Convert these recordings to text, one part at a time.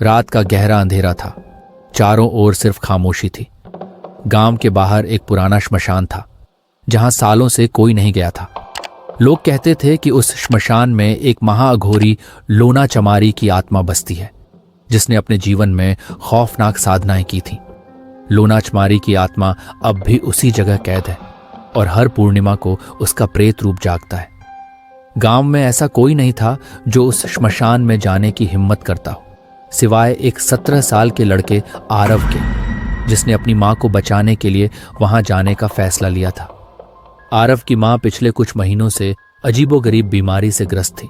रात का गहरा अंधेरा था। चारों ओर सिर्फ खामोशी थी। गांव के बाहर एक पुराना श्मशान था जहां सालों से कोई नहीं गया था। लोग कहते थे कि उस श्मशान में एक महाअघोरी लोना चमारी की आत्मा बसती है, जिसने अपने जीवन में खौफनाक साधनाएं की थी। लोना चमारी की आत्मा अब भी उसी जगह कैद है और हर पूर्णिमा को उसका प्रेत रूप जागता है। गांव में ऐसा कोई नहीं था जो उस श्मशान में जाने की हिम्मत करता हो, सिवाय एक 17 साल के लड़के आरव के, जिसने अपनी मां को बचाने के लिए वहां जाने का फैसला लिया था। आरव की मां पिछले कुछ महीनों से अजीबोगरीब बीमारी से ग्रस्त थी।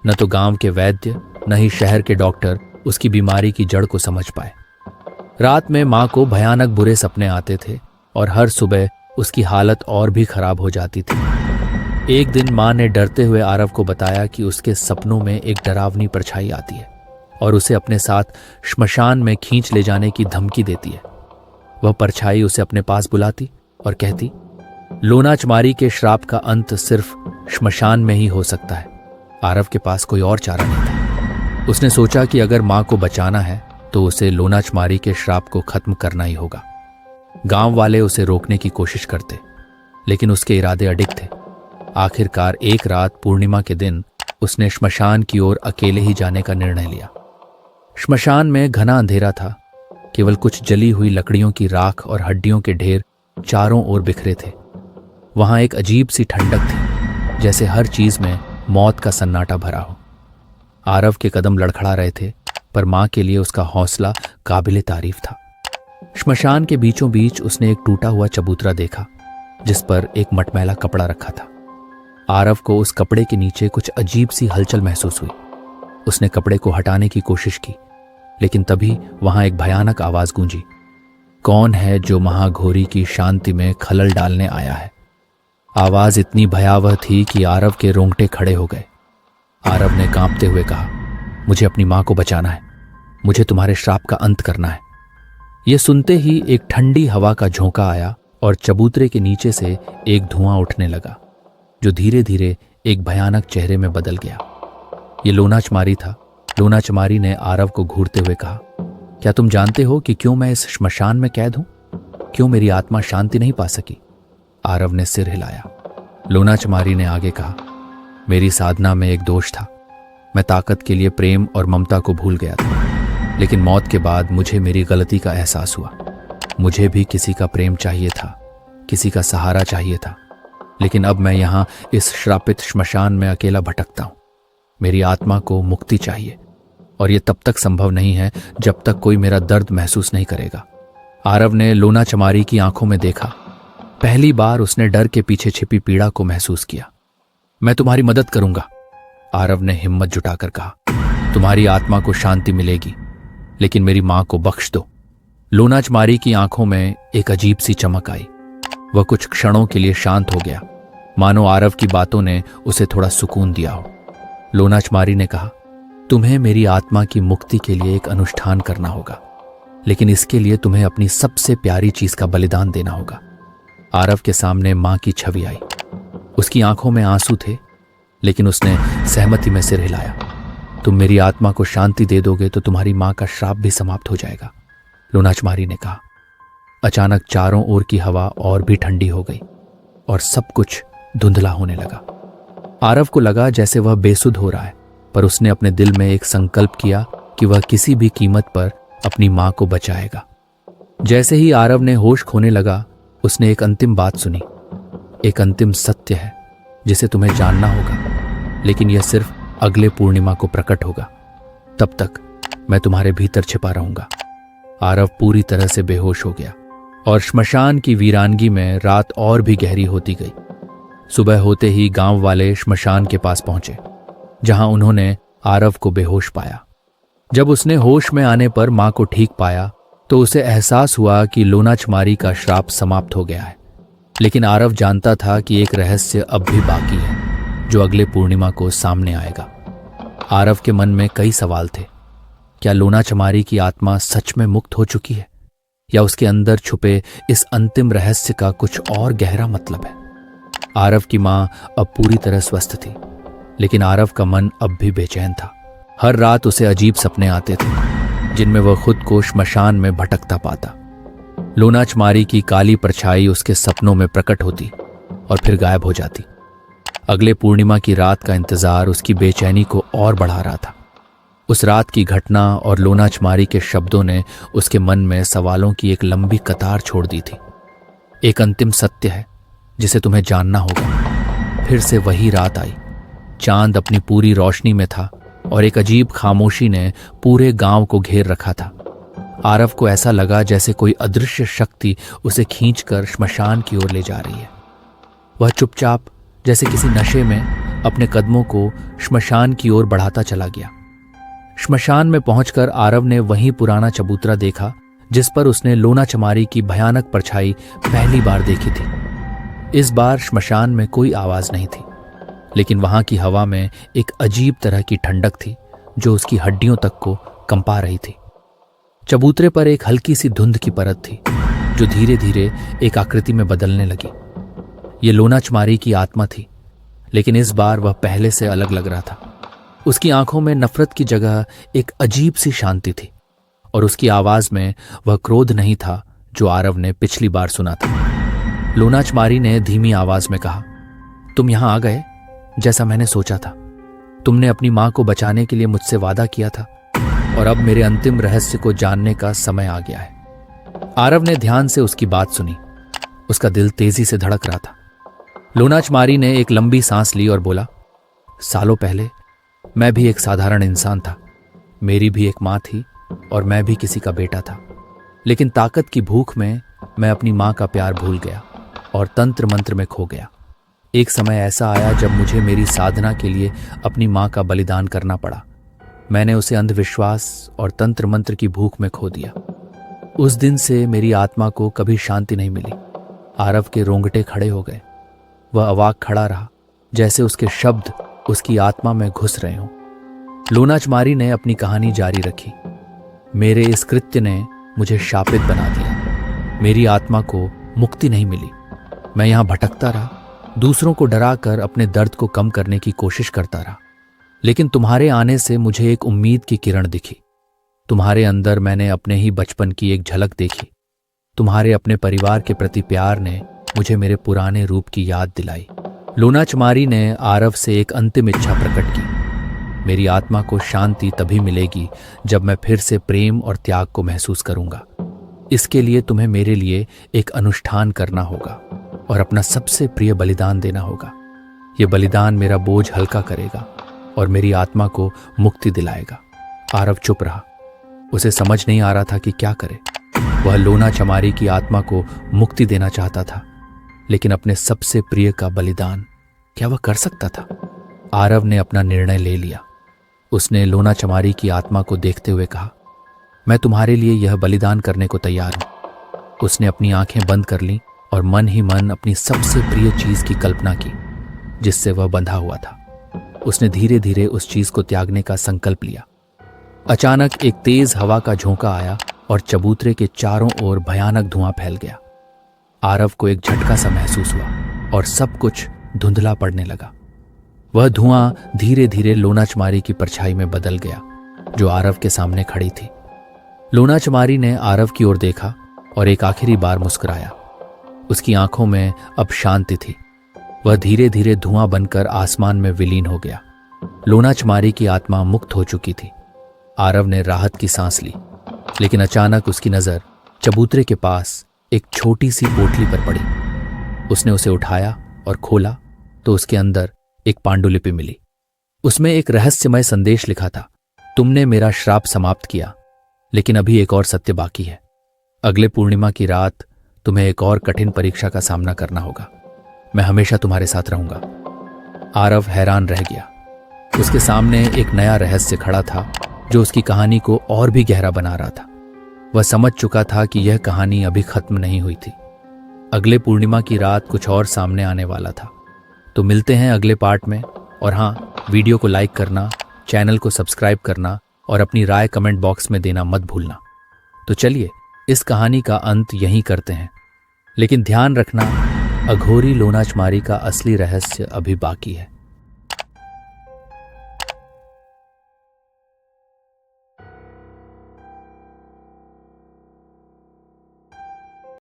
न तो गांव के वैद्य न ही शहर के डॉक्टर उसकी बीमारी की जड़ को समझ पाए। रात में मां को भयानक बुरे सपने आते थे और हर सुबह उसकी हालत और भी खराब हो जाती थी। एक दिन मां ने डरते हुए आरव को बताया कि उसके सपनों में एक डरावनी परछाई आती है और उसे अपने साथ श्मशान में खींच ले जाने की धमकी देती है। वह परछाई उसे अपने पास बुलाती और कहती, लोना चमारी के श्राप का अंत सिर्फ श्मशान में ही हो सकता है। आरव के पास कोई और चारा नहीं था। उसने सोचा कि अगर मां को बचाना है तो उसे लोना चमारी के श्राप को खत्म करना ही होगा। गांव वाले उसे रोकने की कोशिश करते, लेकिन उसके इरादे अडिग थे। आखिरकार एक रात पूर्णिमा के दिन उसने श्मशान की ओर अकेले ही जाने का निर्णय लिया। श्मशान में घना अंधेरा था। केवल कुछ जली हुई लकड़ियों की राख और हड्डियों के ढेर चारों ओर बिखरे थे। वहां एक अजीब सी ठंडक थी, जैसे हर चीज में मौत का सन्नाटा भरा हो। आरव के कदम लड़खड़ा रहे थे, पर मां के लिए उसका हौसला काबिले तारीफ था। श्मशान के बीचों बीच उसने एक टूटा हुआ चबूतरा देखा, जिस पर एक मटमैला कपड़ा रखा था। आरव को उस कपड़े के नीचे कुछ अजीब सी हलचल महसूस हुई। उसने कपड़े को हटाने की कोशिश की, लेकिन तभी वहां एक भयानक आवाज गूंजी। कौन है जो महाघोरी की शांति में खलल डालने आया है? आवाज इतनी भयावह थी कि आरव के रोंगटे खड़े हो गए। आरव ने कांपते हुए कहा, मुझे अपनी मां को बचाना है। मुझे तुम्हारे श्राप का अंत करना है। यह सुनते ही एक ठंडी हवा का झोंका आया और चबूतरे के नीचे से एक धुआं उठने लगा, जो धीरे धीरे एक भयानक चेहरे में बदल गया। ये लोना चमारी था। लोना चमारी ने आरव को घूरते हुए कहा, क्या तुम जानते हो कि क्यों मैं इस श्मशान में कैद हूं? क्यों मेरी आत्मा शांति नहीं पा सकी? आरव ने सिर हिलाया। लोना चमारी ने आगे कहा, मेरी साधना में एक दोष था। मैं ताकत के लिए प्रेम और ममता को भूल गया था, लेकिन मौत के बाद मुझे मेरी गलती का एहसास हुआ। मुझे भी किसी का प्रेम चाहिए था, किसी का सहारा चाहिए था, लेकिन अब मैं यहां इस श्रापित श्मशान में अकेला भटकता हूं। मेरी आत्मा को मुक्ति चाहिए, और यह तब तक संभव नहीं है जब तक कोई मेरा दर्द महसूस नहीं करेगा। आरव ने लोना चमारी की आंखों में देखा। पहली बार उसने डर के पीछे छिपी पीड़ा को महसूस किया। मैं तुम्हारी मदद करूंगा, आरव ने हिम्मत जुटाकर कहा। तुम्हारी आत्मा को शांति मिलेगी, लेकिन मेरी मां को बख्श दो। लोना चमारी की आंखों में एक अजीब सी चमक आई। वह कुछ क्षणों के लिए शांत हो गया, मानो आरव की बातों ने उसे थोड़ा सुकून दिया हो। लोना चमारी ने कहा, तुम्हें मेरी आत्मा की मुक्ति के लिए एक अनुष्ठान करना होगा, लेकिन इसके लिए तुम्हें अपनी सबसे प्यारी चीज का बलिदान देना होगा। आरव के सामने मां की छवि आई। उसकी आंखों में आंसू थे, लेकिन उसने सहमति में सिर हिलाया। तुम मेरी आत्मा को शांति दे दोगे तो तुम्हारी मां का श्राप भी समाप्त हो जाएगा, लोना चमारी ने कहा। अचानक चारों ओर की हवा और भी ठंडी हो गई और सब कुछ धुंधला होने लगा। आरव को लगा जैसे वह बेसुध हो रहा है, पर उसने अपने दिल में एक संकल्प किया कि वह किसी भी कीमत पर अपनी मां को बचाएगा। जैसे ही आरव ने होश खोने लगा, उसने एक अंतिम बात सुनी। एक अंतिम सत्य है जिसे तुम्हें जानना होगा, लेकिन यह सिर्फ अगले पूर्णिमा को प्रकट होगा। तब तक मैं तुम्हारे भीतर छिपा रहूंगा। आरव पूरी तरह से बेहोश हो गया और श्मशान की वीरानगी में रात और भी गहरी होती गई। सुबह होते ही गांव वाले श्मशान के पास पहुंचे, जहां उन्होंने आरव को बेहोश पाया। जब उसने होश में आने पर मां को ठीक पाया तो उसे एहसास हुआ कि लोना चमारी का श्राप समाप्त हो गया है। लेकिन आरव जानता था कि एक रहस्य अब भी बाकी है, जो अगले पूर्णिमा को सामने आएगा। आरव के मन में कई सवाल थे। क्या लोना चमारी की आत्मा सच में मुक्त हो चुकी है, या उसके अंदर छुपे इस अंतिम रहस्य का कुछ और गहरा मतलब है? आरव की मां अब पूरी तरह स्वस्थ थी, लेकिन आरव का मन अब भी बेचैन था। हर रात उसे अजीब सपने आते थे। जिनमें वह खुद को श्मशान में भटकता पाता। लोनाचमारी की काली परछाई उसके सपनों में प्रकट होती और फिर गायब हो जाती। अगले पूर्णिमा की रात का इंतजार उसकी बेचैनी को और बढ़ा रहा था। उस रात की घटना और लोनाचमारी के शब्दों ने उसके मन में सवालों की एक लंबी कतार छोड़ दी थी। एक अंतिम सत्य है जिसे तुम्हें जानना होगा। फिर से वही रात आई। चांद अपनी पूरी रोशनी में था और एक अजीब खामोशी ने पूरे गांव को घेर रखा था। आरव को ऐसा लगा जैसे कोई अदृश्य शक्ति उसे खींचकर श्मशान की ओर ले जा रही है। वह चुपचाप जैसे किसी नशे में अपने कदमों को श्मशान की ओर बढ़ाता चला गया। श्मशान में पहुंचकर आरव ने वही पुराना चबूतरा देखा जिस पर उसने लोनाचमारी की भयानक परछाई पहली बार देखी थी। इस बार श्मशान में कोई आवाज नहीं थी, लेकिन वहां की हवा में एक अजीब तरह की ठंडक थी जो उसकी हड्डियों तक को कंपा रही थी। चबूतरे पर एक हल्की सी धुंध की परत थी जो धीरे धीरे एक आकृति में बदलने लगी। ये लोनाचमारी की आत्मा थी, लेकिन इस बार वह पहले से अलग लग रहा था। उसकी आंखों में नफरत की जगह एक अजीब सी शांति थी और उसकी आवाज में वह क्रोध नहीं था जो आरव ने पिछली बार सुना था। लोनाचमारी ने धीमी आवाज में कहा, तुम यहां आ गए जैसा मैंने सोचा था। तुमने अपनी मां को बचाने के लिए मुझसे वादा किया था और अब मेरे अंतिम रहस्य को जानने का समय आ गया है। आरव ने ध्यान से उसकी बात सुनी। उसका दिल तेजी से धड़क रहा था। लोनाचमारी ने एक लंबी सांस ली और बोला, सालों पहले मैं भी एक साधारण इंसान था। मेरी भी एक मां थी और मैं भी किसी का बेटा था। लेकिन ताकत की भूख में मैं अपनी मां का प्यार भूल गया और तंत्र मंत्र में खो गया। एक समय ऐसा आया जब मुझे मेरी साधना के लिए अपनी मां का बलिदान करना पड़ा। मैंने उसे अंधविश्वास और तंत्र मंत्र की भूख में खो दिया। उस दिन से मेरी आत्मा को कभी शांति नहीं मिली। आरव के रोंगटे खड़े हो गए। वह अवाक खड़ा रहा, जैसे उसके शब्द उसकी आत्मा में घुस रहे हों। लोनाचमारी ने अपनी कहानी जारी रखी। मेरे इस कृत्य ने मुझे शापित बना दिया। मेरी आत्मा को मुक्ति नहीं मिली। मैं यहां भटकता रहा, दूसरों को डराकर अपने दर्द को कम करने की कोशिश करता रहा। लेकिन तुम्हारे आने से मुझे एक उम्मीद की किरण दिखी। तुम्हारे अंदर मैंने अपने ही बचपन की एक झलक देखी। तुम्हारे अपने परिवार के प्रति प्यार ने मुझे मेरे पुराने रूप की याद दिलाई। लोनाचमारी ने आरव से एक अंतिम इच्छा प्रकट की। मेरी आत्मा को शांति तभी मिलेगी जब मैं फिर से प्रेम और त्याग को महसूस करूंगा। इसके लिए तुम्हें मेरे लिए एक अनुष्ठान करना होगा और अपना सबसे प्रिय बलिदान देना होगा। यह बलिदान मेरा बोझ हल्का करेगा और मेरी आत्मा को मुक्ति दिलाएगा। आरव चुप रहा। उसे समझ नहीं आ रहा था कि क्या करे। वह लोनाचमारी की आत्मा को मुक्ति देना चाहता था, लेकिन अपने सबसे प्रिय का बलिदान क्या वह कर सकता था? आरव ने अपना निर्णय ले लिया। उसने लोनाचमारी की आत्मा को देखते हुए कहा, मैं तुम्हारे लिए यह बलिदान करने को तैयार हूं। उसने अपनी आंखें बंद कर लीं और मन ही मन अपनी सबसे प्रिय चीज की कल्पना की जिससे वह बंधा हुआ था। उसने धीरे धीरे उस चीज को त्यागने का संकल्प लिया। अचानक एक तेज हवा का झोंका आया और चबूतरे के चारों ओर भयानक धुआं फैल गया। आरव को एक झटका सा महसूस हुआ और सब कुछ धुंधला पड़ने लगा। वह धुआं धीरे धीरे लोनाचमारी की परछाई में बदल गया जो आरव के सामने खड़ी थी। लोनाचमारी ने आरव की ओर देखा और एक आखिरी बार मुस्कुराया। उसकी आंखों में अब शांति थी। वह धीरे धीरे धुआं बनकर आसमान में विलीन हो गया। लोनाचमारी की आत्मा मुक्त हो चुकी थी। आरव ने राहत की सांस ली, लेकिन अचानक उसकी नजर चबूतरे के पास एक छोटी सी पोटली पर पड़ी। उसने उसे उठाया और खोला तो उसके अंदर एक पांडुलिपि मिली। उसमें एक रहस्यमय संदेश लिखा था, तुमने मेरा श्राप समाप्त किया, लेकिन अभी एक और सत्य बाकी है। अगले पूर्णिमा की रात तुम्हें एक और कठिन परीक्षा का सामना करना होगा। मैं हमेशा तुम्हारे साथ रहूंगा। आरव हैरान रह गया। उसके सामने एक नया रहस्य खड़ा था जो उसकी कहानी को और भी गहरा बना रहा था। वह समझ चुका था कि यह कहानी अभी खत्म नहीं हुई थी। अगले पूर्णिमा की रात कुछ और सामने आने वाला था। तो मिलते हैं अगले पार्ट में। और हाँ, वीडियो को लाइक करना, चैनल को सब्सक्राइब करना और अपनी राय कमेंट बॉक्स में देना मत भूलना। तो चलिए इस कहानी का अंत यहीं करते हैं, लेकिन ध्यान रखना, अघोरी लोनाचमारी का असली रहस्य अभी बाकी है।